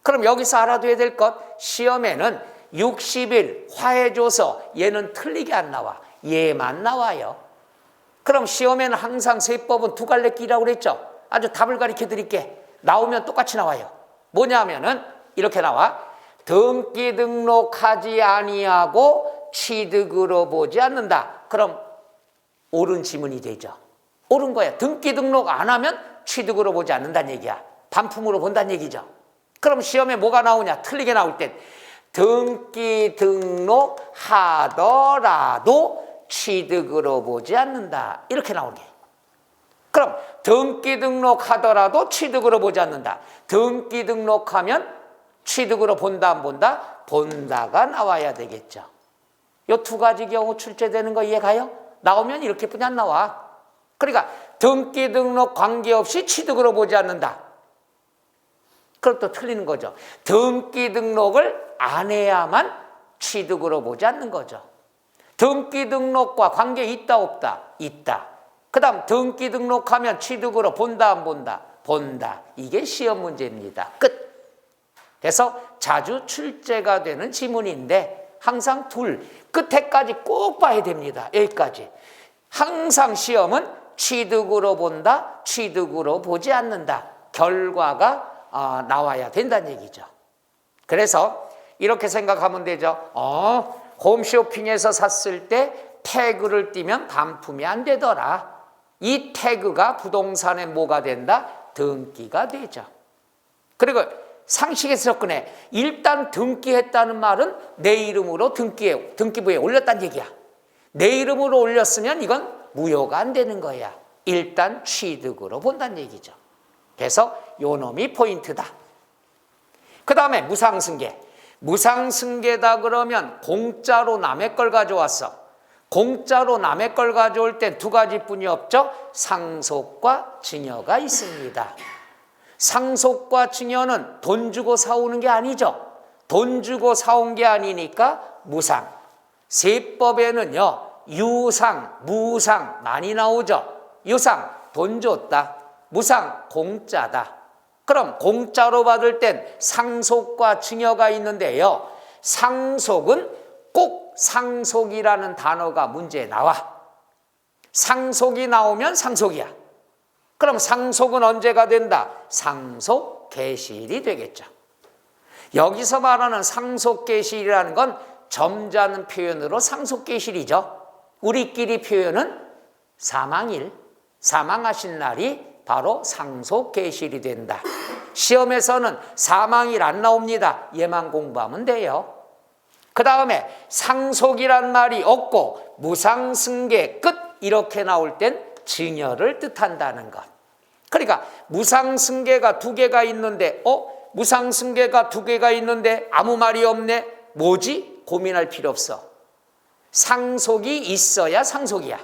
그럼 여기서 알아둬야 될 것, 시험에는 60일 화해 조서 얘는 틀리게 안 나와. 얘만 나와요. 그럼 시험에는 항상 세법은 두 갈래 끼라고 그랬죠. 아주 답을 가르쳐 드릴게. 나오면 똑같이 나와요. 뭐냐면은 이렇게 나와. 등기 등록하지 아니하고 취득으로 보지 않는다. 그럼 옳은 지문이 되죠. 옳은 거야. 등기 등록 안 하면 취득으로 보지 않는다는 얘기야. 반품으로 본다는 얘기죠. 그럼 시험에 뭐가 나오냐? 틀리게 나올 땐 등기 등록하더라도 취득으로 보지 않는다. 이렇게 나오는 게. 그럼 등기 등록하더라도 취득으로 보지 않는다. 등기 등록하면 취득으로 본다 안 본다? 본다가 나와야 되겠죠. 이 두 가지 경우 출제되는 거 이해가요? 나오면 이렇게뿐이 안 나와. 그러니까 등기 등록 관계없이 취득으로 보지 않는다. 그럼 또 틀리는 거죠. 등기 등록을 안 해야만 취득으로 보지 않는 거죠. 등기 등록과 관계 있다 없다? 있다. 그 다음 등기 등록하면 취득으로 본다 안 본다? 본다. 이게 시험 문제입니다. 끝. 그래서 자주 출제가 되는 지문인데 항상 끝에까지 꼭 봐야 됩니다. 여기까지. 항상 시험은 취득으로 본다, 취득으로 보지 않는다. 결과가 나와야 된다는 얘기죠. 그래서 이렇게 생각하면 되죠. 홈쇼핑에서 샀을 때 태그를 띄면 반품이 안 되더라. 이 태그가 부동산에 뭐가 된다? 등기가 되죠. 그리고 상식에서 접근해. 일단 등기했다는 말은 내 이름으로 등기부에 올렸다는 얘기야. 내 이름으로 올렸으면 이건 무효가 안 되는 거야. 일단 취득으로 본다는 얘기죠. 그래서 요 놈이 포인트다. 그 다음에 무상승계. 무상승계다 그러면 공짜로 남의 걸 가져왔어. 공짜로 남의 걸 가져올 땐 두 가지뿐이 없죠. 상속과 증여가 있습니다. 상속과 증여는 돈 주고 사오는 게 아니죠. 돈 주고 사온 게 아니니까 무상. 세법에는요, 유상, 무상 많이 나오죠. 유상, 돈 줬다. 무상, 공짜다. 그럼 공짜로 받을 땐 상속과 증여가 있는데요. 상속은 꼭 상속이라는 단어가 문제에 나와. 상속이 나오면 상속이야. 그럼 상속은 언제가 된다? 상속 개시일이 되겠죠. 여기서 말하는 상속 개시일이라는 건 점잖은 표현으로 상속 개시일이죠. 우리끼리 표현은 사망일, 사망하신 날이 바로 상속계실이 된다. 시험에서는 사망일 안 나옵니다. 얘만 공부하면 돼요. 그 다음에 상속이란 말이 없고 무상승계 끝 이렇게 나올 땐 증여를 뜻한다는 것. 그러니까 무상승계가 두 개가 있는데 무상승계가 두 개가 있는데 아무 말이 없네. 뭐지? 고민할 필요 없어. 상속이 있어야 상속이야.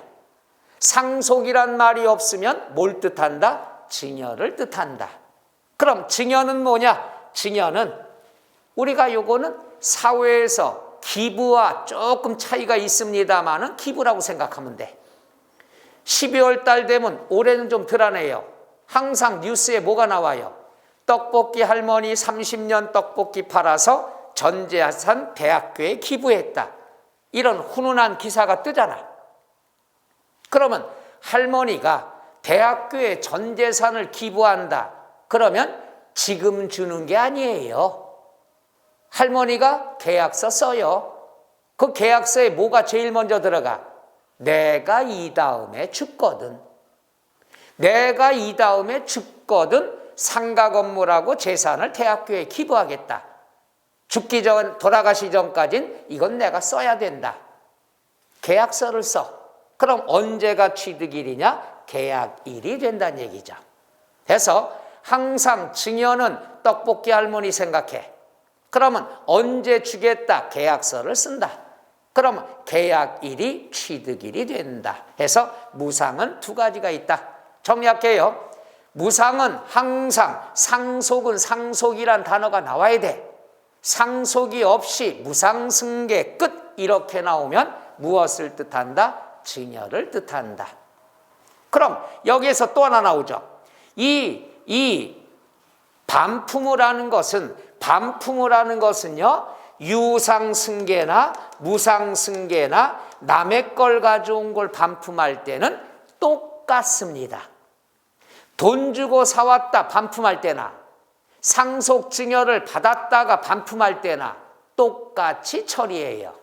상속이란 말이 없으면 뭘 뜻한다? 증여를 뜻한다. 그럼 증여는 뭐냐? 증여는 우리가 요거는 사회에서 기부와 조금 차이가 있습니다만은 기부라고 생각하면 돼. 12월 달 되면 올해는 좀 덜하네요. 항상 뉴스에 뭐가 나와요? 떡볶이 할머니 30년 떡볶이 팔아서 전 재산 대학교에 기부했다. 이런 훈훈한 기사가 뜨잖아. 그러면 할머니가 대학교에 전 재산을 기부한다. 그러면 지금 주는 게 아니에요. 할머니가 계약서 써요. 그 계약서에 뭐가 제일 먼저 들어가? 내가 이 다음에 죽거든. 내가 이 다음에 죽거든 상가 건물하고 재산을 대학교에 기부하겠다. 죽기 전, 돌아가시 전까진 이건 내가 써야 된다. 계약서를 써. 그럼 언제가 취득일이냐? 계약일이 된다는 얘기죠. 그래서 항상 증여는 떡볶이 할머니 생각해. 그러면 언제 주겠다? 계약서를 쓴다. 그러면 계약일이 취득일이 된다. 해서 무상은 두 가지가 있다. 정리할게요. 무상은 항상 상속은 상속이란 단어가 나와야 돼. 상속이 없이 무상승계 끝 이렇게 나오면 무엇을 뜻한다? 증여를 뜻한다. 그럼 여기에서 또 하나 나오죠. 이 반품을 하는 것은요 유상승계나 무상승계나 남의 걸 가져온 걸 반품할 때는 똑같습니다. 돈 주고 사왔다 반품할 때나 상속증여를 받았다가 반품할 때나 똑같이 처리해요.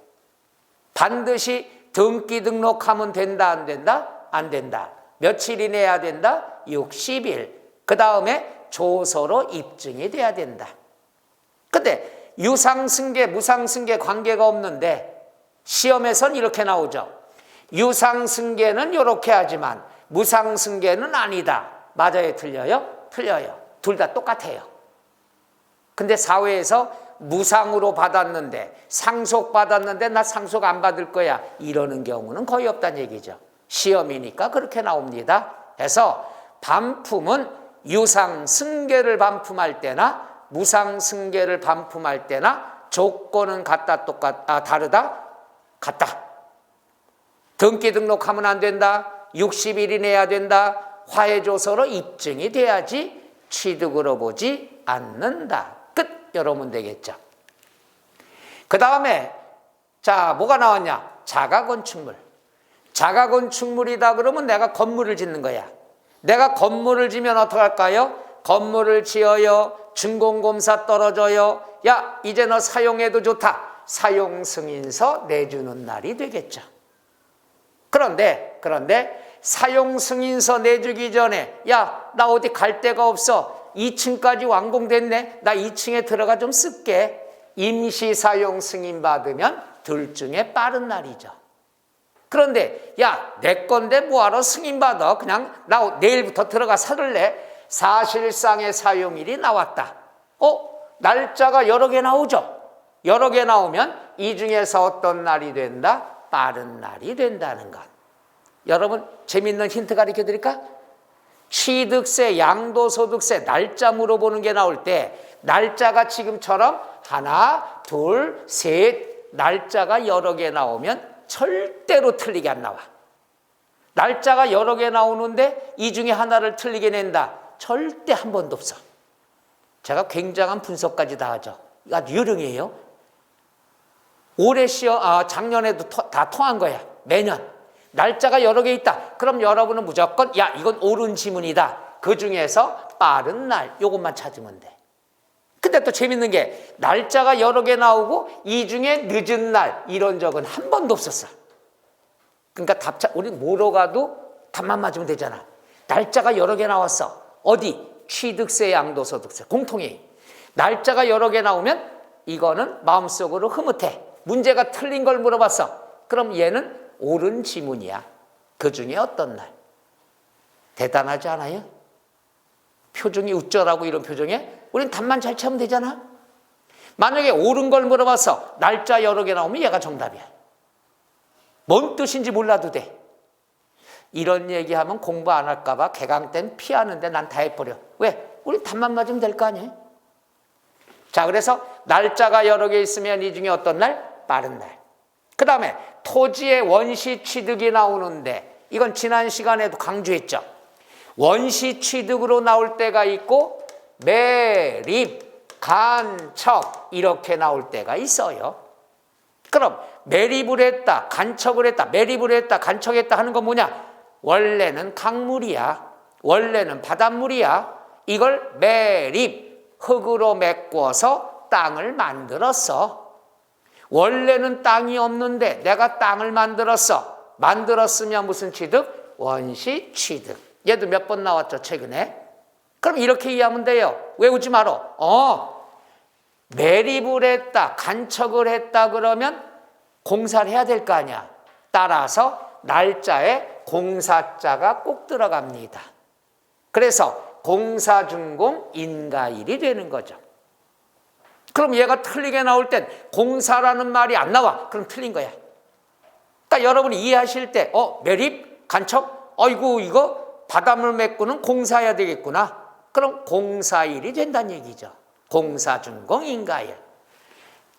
반드시 등기 등록하면 된다 안 된다? 안 된다. 며칠 이내야 된다? 60일. 그 다음에 조서로 입증이 돼야 된다. 근데 유상승계 무상승계 관계가 없는데 시험에선 이렇게 나오죠. 유상승계는 이렇게 하지만 무상승계는 아니다. 맞아요? 틀려요? 틀려요. 둘 다 똑같아요. 근데 사회에서 무상으로 받았는데 상속받았는데 나 상속 안 받을 거야 이러는 경우는 거의 없다는 얘기죠. 시험이니까 그렇게 나옵니다. 그래서 반품은 유상승계를 반품할 때나 무상승계를 반품할 때나 조건은 같다 다르다? 같다. 등기 등록하면 안 된다. 60일이 내야 된다. 화해조서로 입증이 돼야지 취득으로 보지 않는다. 끝. 이러면 되겠죠. 그 다음에 자 뭐가 나왔냐? 자가건축물. 자가건축물이다 그러면 내가 건물을 짓는 거야. 내가 건물을 지면 어떡할까요? 건물을 지어요. 준공검사 떨어져요. 야 이제 너 사용해도 좋다. 사용승인서 내주는 날이 되겠죠. 그런데 사용승인서 내주기 전에 야 나 어디 갈 데가 없어. 2층까지 완공됐네. 나 2층에 들어가 좀 쓸게. 임시사용 승인 받으면 둘 중에 빠른 날이죠. 그런데 야 내 건데 뭐하러 승인 받아. 그냥 나 내일부터 들어가 살래. 사실상의 사용일이 나왔다. 날짜가 여러 개 나오죠. 여러 개 나오면 이 중에서 어떤 날이 된다? 빠른 날이 된다는 것. 여러분 재밌는 힌트 가르쳐 드릴까? 취득세, 양도소득세 날짜 물어보는 게 나올 때 날짜가 지금처럼 하나, 둘, 셋 날짜가 여러 개 나오면 절대로 틀리게 안 나와. 날짜가 여러 개 나오는데 이 중에 하나를 틀리게 낸다. 절대 한 번도 없어. 제가 굉장한 분석까지 다 하죠. 아주 요령이에요. 올해 작년에도 다 통한 거야. 매년. 날짜가 여러 개 있다. 그럼 여러분은 무조건 야 이건 옳은 지문이다. 그 중에서 빠른 날 요것만 찾으면 돼. 근데 또 재밌는 게 날짜가 여러 개 나오고 이 중에 늦은 날 이런 적은 한 번도 없었어. 그러니까 우리 뭐로 가도 답만 맞으면 되잖아. 날짜가 여러 개 나왔어. 어디? 취득세, 양도소득세 공통이에요. 날짜가 여러 개 나오면 이거는 마음속으로 흐뭇해. 문제가 틀린 걸 물어봤어. 그럼 얘는 옳은 지문이야. 그 중에 어떤 날? 대단하지 않아요? 표정이 우쭐하고 이런 표정에 우린 답만 잘 찾으면 되잖아. 만약에 옳은 걸 물어봐서 날짜 여러 개 나오면 얘가 정답이야. 뭔 뜻인지 몰라도 돼. 이런 얘기하면 공부 안 할까 봐 개강 땐 피하는데 난 다 해버려. 왜? 우리 답만 맞으면 될 거 아니에요? 자, 그래서 날짜가 여러 개 있으면 이 중에 어떤 날? 빠른 날. 그 다음에 토지의 원시 취득이 나오는데 이건 지난 시간에도 강조했죠. 원시 취득으로 나올 때가 있고 매립, 간척 이렇게 나올 때가 있어요. 그럼 매립을 했다, 간척을 했다, 매립을 했다, 간척했다 하는 건 뭐냐? 원래는 강물이야. 원래는 바닷물이야. 이걸 매립, 흙으로 메꿔서 땅을 만들었어. 원래는 땅이 없는데 내가 땅을 만들었어. 만들었으면 무슨 취득? 원시 취득. 얘도 몇 번 나왔죠, 최근에. 그럼 이렇게 이해하면 돼요. 외우지 말어. 매립을 했다, 간척을 했다 그러면 공사를 해야 될 거 아니야. 따라서 날짜에 공사자가 꼭 들어갑니다. 그래서 공사준공 인가일이 되는 거죠. 그럼 얘가 틀리게 나올 땐 공사라는 말이 안 나와. 그럼 틀린 거야. 그러니까 여러분이 이해하실 때 매립, 간척, 어이구 이거 바닷물 메꾸는 공사해야 되겠구나. 그럼 공사일이 된다는 얘기죠. 공사준공 인가일.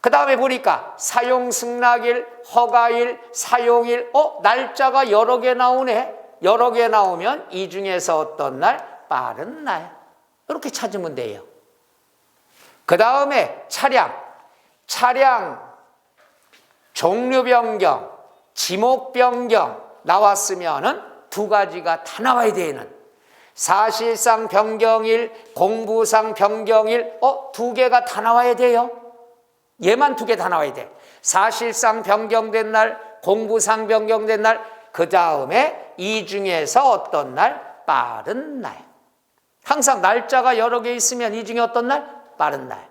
그 다음에 보니까 사용승낙일, 허가일, 사용일, 날짜가 여러 개 나오네. 여러 개 나오면 이 중에서 어떤 날? 빠른 날. 이렇게 찾으면 돼요. 그 다음에 차량 종류 변경, 지목 변경 나왔으면은 두 가지가 다 나와야 되는 사실상 변경일, 공부상 변경일, 두 개가 다 나와야 돼요. 얘만 두 개 다 나와야 돼. 사실상 변경된 날, 공부상 변경된 날, 그 다음에 이 중에서 어떤 날? 빠른 날. 항상 날짜가 여러 개 있으면 이 중에 어떤 날? 빠른 날.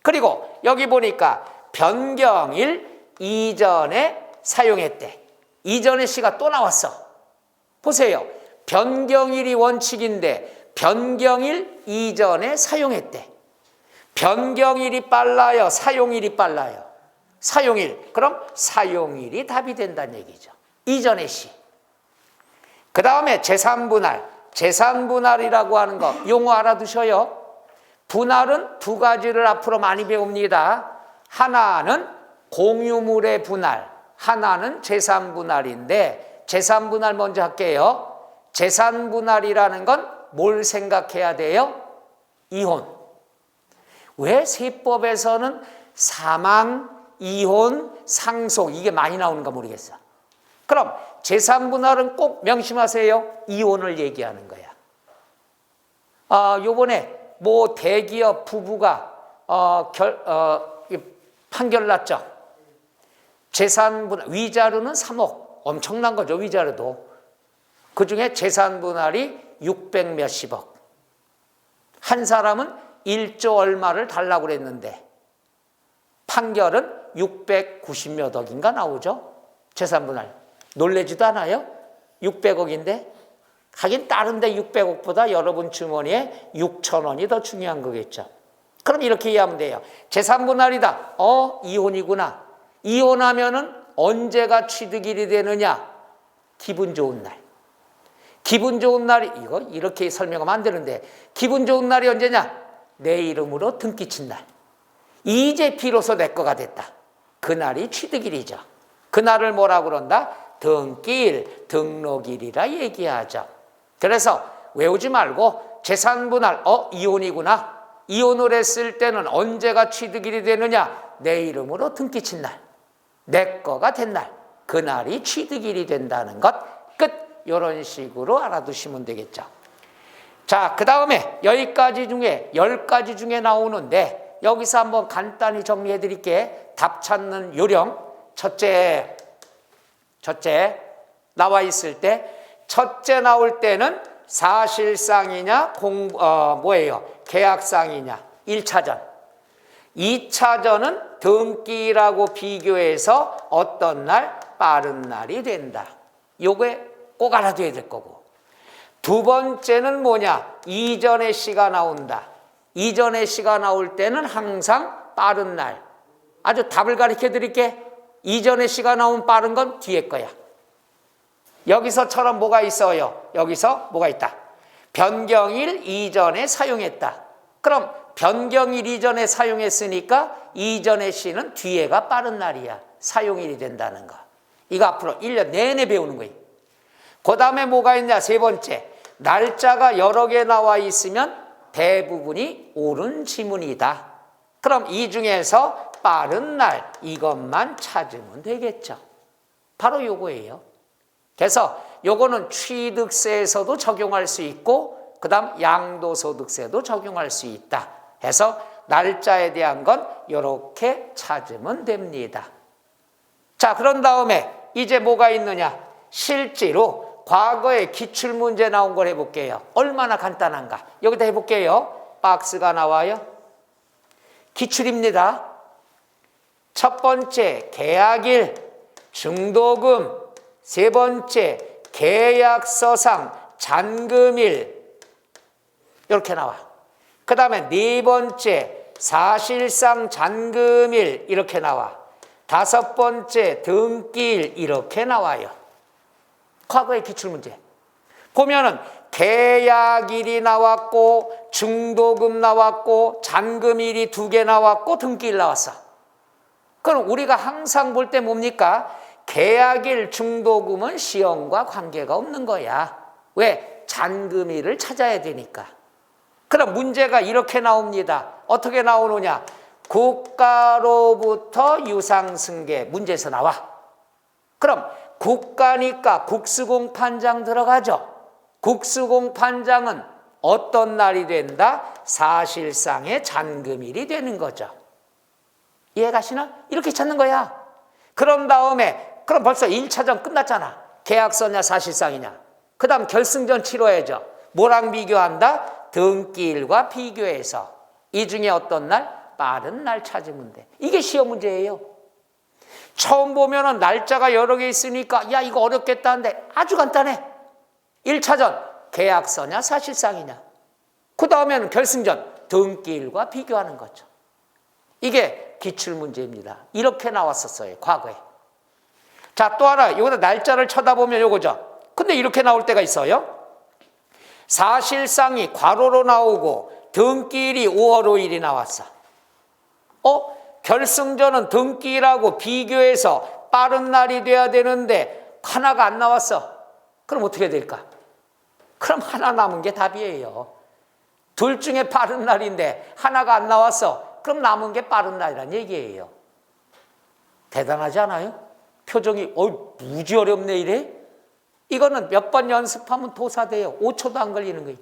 그리고 여기 보니까 변경일 이전에 사용했대. 이전의 시가 또 나왔어. 보세요. 변경일이 원칙인데 변경일 이전에 사용했대. 변경일이 빨라요? 사용일이 빨라요? 사용일. 그럼 사용일이 답이 된다는 얘기죠. 이전의 시. 그 다음에 재산분할. 재산분할이라고 하는 거 용어 알아두셔요. 분할은 두 가지를 앞으로 많이 배웁니다. 하나는 공유물의 분할, 하나는 재산분할인데 재산분할 먼저 할게요. 재산분할이라는 건 뭘 생각해야 돼요? 이혼. 왜 세법에서는 사망, 이혼, 상속 이게 많이 나오는가 모르겠어. 그럼 재산분할은 꼭 명심하세요. 이혼을 얘기하는 거야. 요번에 뭐 대기업 부부가 판결 났죠. 재산분할, 위자료는 3억. 엄청난 거죠, 위자료도. 그중에 재산분할이 600 몇십억. 한 사람은 1조 얼마를 달라고 그랬는데 판결은 690 몇 억인가 나오죠. 재산분할. 놀래지도 않아요? 600억인데? 하긴 다른데 600억보다 여러분 주머니에 6천원이 더 중요한 거겠죠. 그럼 이렇게 이해하면 돼요. 재산분할이다. 이혼이구나. 이혼하면은 언제가 취득일이 되느냐? 기분 좋은 날. 기분 좋은 날이, 이거 이렇게 설명하면 안 되는데, 기분 좋은 날이 언제냐? 내 이름으로 등기친 날. 이제 비로소 내 거가 됐다. 그날이 취득일이죠. 그날을 뭐라고 그런다? 등기일, 등록일이라 얘기하죠. 그래서 외우지 말고 재산분할, 이혼이구나. 이혼을 했을 때는 언제가 취득일이 되느냐? 내 이름으로 등기친 날. 내 거가 된 날. 그날이 취득일이 된다는 것. 끝. 이런 식으로 알아두시면 되겠죠. 자, 그 다음에 여기까지 중에 10가지 중에 나오는데 여기서 한번 간단히 정리해 드릴게. 답 찾는 요령. 첫째 나와 있을 때 첫째 나올 때는 사실상이냐 뭐예요? 계약상이냐? 1차전. 2차전은 등기일하고 비교해서 어떤 날? 빠른 날이 된다. 요게 꼭 알아둬야 될 거고. 두 번째는 뭐냐? 이전의 시가 나온다. 이전의 시가 나올 때는 항상 빠른 날. 아주 답을 가르쳐 드릴게. 이전의 시가 나오면 빠른 건 뒤에 거야. 여기서처럼 뭐가 있어요? 여기서 뭐가 있다? 변경일 이전에 사용했다. 그럼 변경일 이전에 사용했으니까 이전의 시는 뒤에가 빠른 날이야. 사용일이 된다는 거. 이거 앞으로 1년 내내 배우는 거예요. 그 다음에 뭐가 있냐? 세 번째. 날짜가 여러 개 나와 있으면 대부분이 옳은 지문이다. 그럼 이 중에서 빠른 날 이것만 찾으면 되겠죠. 바로 요거예요. 그래서 요거는 취득세에서도 적용할 수 있고 그 다음 양도소득세도 적용할 수 있다 해서 날짜에 대한 건 이렇게 찾으면 됩니다. 자, 그런 다음에 이제 뭐가 있느냐? 실제로 과거에 기출문제 나온 걸 해볼게요. 얼마나 간단한가? 여기다 해볼게요. 박스가 나와요. 기출입니다. 첫 번째 계약일, 중도금, 세 번째 계약서상 잔금일 이렇게 나와. 그 다음에 네 번째 사실상 잔금일 이렇게 나와. 다섯 번째 등기일 이렇게 나와요. 과거의 기출문제 보면은 계약일이 나왔고 중도금 나왔고 잔금일이 2개 나왔고 등기일 나왔어. 그럼 우리가 항상 볼 때 뭡니까? 계약일 중도금은 시험과 관계가 없는 거야. 왜? 잔금일을 찾아야 되니까. 그럼 문제가 이렇게 나옵니다. 어떻게 나오느냐? 국가로부터 유상승계 문제에서 나와. 그럼 국가니까 국수공판장 들어가죠. 국수공판장은 어떤 날이 된다? 사실상의 잔금일이 되는 거죠. 이해가시나? 이렇게 찾는 거야. 그런 다음에 그럼 벌써 1차전 끝났잖아. 계약서냐 사실상이냐. 그 다음 결승전 치러야죠. 뭐랑 비교한다? 등기일과 비교해서 이 중에 어떤 날? 빠른 날 찾으면 돼. 이게 시험 문제예요. 처음 보면은 날짜가 여러 개 있으니까 야 이거 어렵겠다 하는데 아주 간단해. 1차전 계약서냐 사실상이냐. 그 다음에는 결승전 등기일과 비교하는 거죠. 이게 기출문제입니다. 이렇게 나왔었어요 과거에. 자, 또 하나 여기다 날짜를 쳐다보면 요거죠. 근데 이렇게 나올 때가 있어요. 사실상이 괄호로 나오고 등기일이 5월 5일이 나왔어. 결승전은 등기일하고 비교해서 빠른 날이 돼야 되는데 하나가 안 나왔어. 그럼 어떻게 될까? 그럼 하나 남은 게 답이에요. 둘 중에 빠른 날인데 하나가 안 나왔어. 그럼 남은 게 빠른 날이란 얘기예요. 대단하지 않아요? 표정이 무지 어렵네 이래? 이거는 몇 번 연습하면 도사돼요. 5초도 안 걸리는 거예요.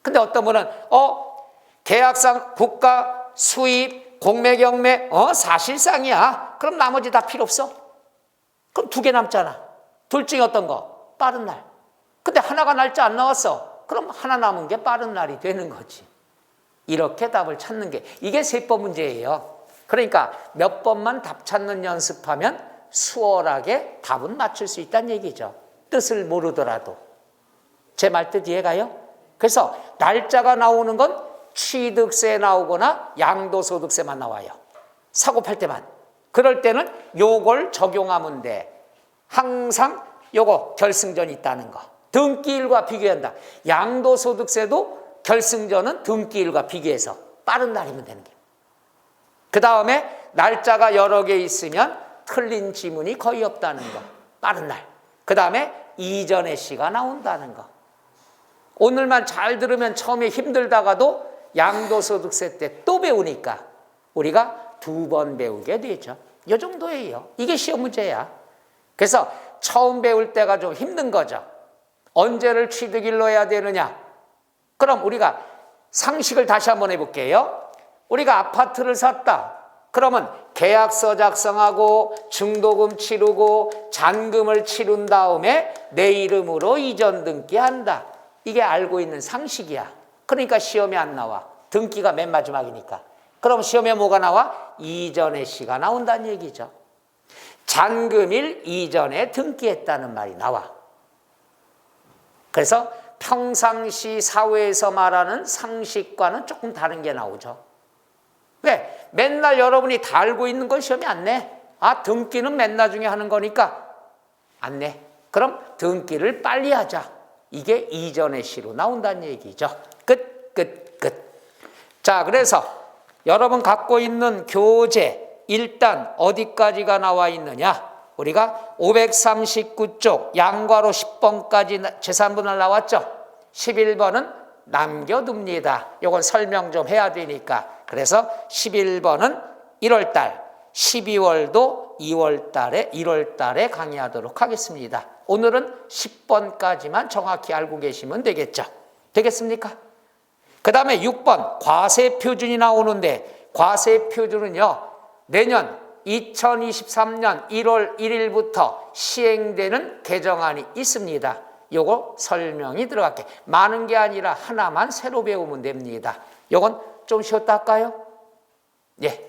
근데 어떤 분은 계약상 국가 수입 공매 경매 사실상이야. 그럼 나머지 다 필요 없어. 그럼 2개 남잖아. 둘 중에 어떤 거? 빠른 날. 근데 하나가 날짜 안 나왔어. 그럼 하나 남은 게 빠른 날이 되는 거지. 이렇게 답을 찾는 게 이게 세법 문제예요. 그러니까 몇 번만 답 찾는 연습하면 수월하게 답은 맞출 수 있다는 얘기죠. 뜻을 모르더라도. 제 말뜻 이해가요? 그래서 날짜가 나오는 건 취득세 나오거나 양도소득세만 나와요. 사고 팔 때만. 그럴 때는 요걸 적용하면 돼. 항상 요거 결승전이 있다는 거. 등기일과 비교한다. 양도소득세도 결승전은 등기일과 비교해서 빠른 날이면 되는 게. 그 다음에 날짜가 여러 개 있으면 틀린 지문이 거의 없다는 거. 빠른 날. 그 다음에 이전의 시가 나온다는 거. 오늘만 잘 들으면 처음에 힘들다가도 양도소득세 때 또 배우니까 우리가 2번 배우게 되죠. 이 정도예요. 이게 시험 문제야. 그래서 처음 배울 때가 좀 힘든 거죠. 언제를 취득일로 해야 되느냐? 그럼 우리가 상식을 다시 한번 해볼게요. 우리가 아파트를 샀다. 그러면 계약서 작성하고 중도금 치르고 잔금을 치른 다음에 내 이름으로 이전 등기한다. 이게 알고 있는 상식이야. 그러니까 시험에 안 나와. 등기가 맨 마지막이니까. 그럼 시험에 뭐가 나와? 이전의 시가 나온다는 얘기죠. 잔금일 이전에 등기했다는 말이 나와. 그래서 평상시 사회에서 말하는 상식과는 조금 다른 게 나오죠. 왜? 맨날 여러분이 다 알고 있는 걸 시험에 안 내. 아, 등기는 맨날 중에 하는 거니까 안 내. 그럼 등기를 빨리 하자. 이게 이전의 시로 나온다는 얘기죠. 끝. 자, 그래서 여러분 갖고 있는 교재 일단 어디까지가 나와 있느냐? 우리가 539쪽 양괄호 10번까지 재산분할 나왔죠? 11번은 남겨둡니다. 이건 설명 좀 해야 되니까. 그래서 11번은 1월달, 12월도 2월달에 1월달에 강의하도록 하겠습니다. 오늘은 10번까지만 정확히 알고 계시면 되겠죠. 되겠습니까? 그 다음에 6번 과세표준이 나오는데 과세표준은요 내년 2023년 1월 1일부터 시행되는 개정안이 있습니다. 요거 설명이 들어갈게. 많은 게 아니라 하나만 새로 배우면 됩니다. 요건 좀 쉬었다 할까요? 예.